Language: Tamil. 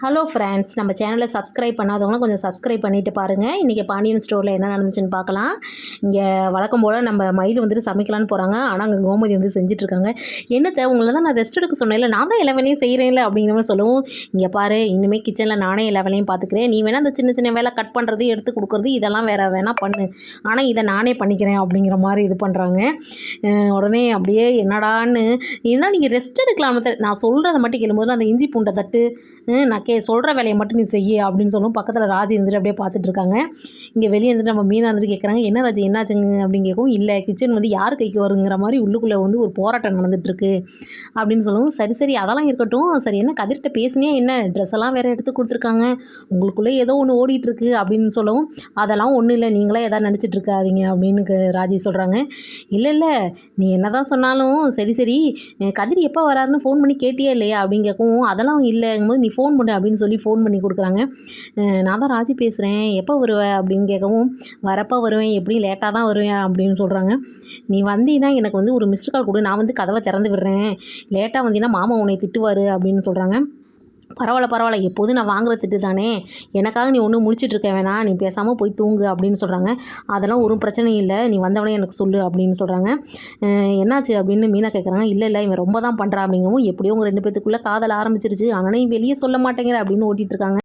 ஹலோ ஃப்ரெண்ட்ஸ், நம்ம சேனலை சப்ஸ்கிரைப் பண்ணாதவங்க கொஞ்சம் சப்ஸ்கிரைப் பண்ணிவிட்டு பாருங்கள். இன்றைக்கி பாண்டியன் ஸ்டோரில் என்ன நடந்துச்சுன்னு பார்க்கலாம். இங்கே வழக்கம் போல் நம்ம மயில் வந்துட்டு சமைக்கலான்னு போகிறாங்க. ஆனால் அங்கே கோமதி வந்து செஞ்சிட்ருக்காங்க. என்னத்தை உங்களை தான் நான் ரெஸ்ட் எடுக்க சொன்னேன்ல, நான் தான் எல்லா வேலையும் செய்கிறேன்ல அப்படிங்கிற மாதிரி சொல்லவும், இங்கே பாரு இனிமேல் கிச்சனில் நானே எல்லா வேலையும் பார்த்துக்கிறேன். நீ வேணால் அந்த சின்ன சின்ன வேலை கட் பண்ணுறது எடுத்து கொடுக்குறது இதெல்லாம் வேணால் பண்ணு, ஆனால் இதை நானே பண்ணிக்கிறேன் அப்படிங்கிற மாதிரி இது பண்ணுறாங்க. உடனே அப்படியே என்னடான்னு, இதெல்லாம் நீங்கள் ரெஸ்ட் எடுக்கலாம், நான் சொல்கிறத மட்டும் கேளும்போது அந்த இஞ்சி பூண்டை தட்டு நான் சொல்கிற வேலையை மட்டும் நீ செய்ய அப்படின்னு சொல்லுவோம். பக்கத்தில் ராஜி இருந்துட்டு அப்படியே பார்த்துட்ருக்காங்க. இங்கே வெளியே இருந்துட்டு நம்ம மீனா வந்துட்டு கேட்குறாங்க, என்ன ராஜி என்னாச்சுங்க அப்படின்னு கேட்கவும், இல்லை கிச்சன் வந்து யார் கைக்கு வருங்கிற மாதிரி உள்ளுக்குள்ளே வந்து ஒரு போராட்டம் நடந்துகிட்ருக்கு அப்படின்னு சொல்லவும், சரி சரி அதெல்லாம் இருக்கட்டும், சரி என்ன கதிர்கிட்ட பேசினியா என்ன, ட்ரெஸ் எல்லாம் வேறு எடுத்து கொடுத்துருக்காங்க, உங்களுக்குள்ளே ஏதோ ஒன்று ஓடிட்டுருக்கு அப்படின்னு சொல்லவும், அதெல்லாம் ஒன்றும் இல்லை, நீங்களே எதாவது நினச்சிட்டு இருக்காதீங்க அப்படின்னு ராஜி சொல்கிறாங்க. இல்லை இல்லை நீ என்ன தான் சொன்னாலும் சரி சரி கதிர் எப்போ வராருன்னு ஃபோன் பண்ணி கேட்டியா இல்லையா அப்படின்னு கேட்கவும், அதெல்லாம் இல்லைங்கும்போது நீ ஃபோன் பண்ணு அப்படின்னு சொல்லி ஃபோன் பண்ணி கொடுக்குறாங்க. நான் தான் ராஜி பேசுகிறேன், எப்போ வருவேன் அப்படின்னு கேட்கவும், வரப்போ வருவேன், எப்படியும் லேட்டாக தான் வருவேன் அப்படின்னு சொல்கிறாங்க. நீ வந்தீங்கன்னா எனக்கு வந்து ஒரு மிஸ்டு கால் கொடு, நான் வந்து கதவை திறந்து விடுறேன், லேட்டாக வந்தீங்கன்னா மாமா உன்னை திட்டுவார் அப்படின்னு சொல்கிறாங்க. பரவாயில்ல எப்போதும் நான் வாங்குற திட்டு தானே, எனக்காக நீ ஒன்றும் முழிச்சிட்டு இருக்க வேணாம், நீ பேசாமல் போய் தூங்கு அப்படின்னு சொல்கிறாங்க. அதெல்லாம் ஒரு பிரச்சனையும் இல்லை, நீ வந்தவனே எனக்கு சொல்லு அப்படின்னு சொல்கிறாங்க. என்னாச்சு அப்படின்னு மீனா கேட்குறாங்க. இல்லை இவன் ரொம்ப தான் பண்ணுறா அப்படிங்கவும், எப்படியோ உங்கள் 2 பேத்துக்குள்ளே காதல் ஆரம்பிச்சிருச்சு, ஆனால் நீ வெளியே சொல்ல மாட்டேங்கிற அப்படின்னு ஓட்டிகிட்டு இருக்காங்க.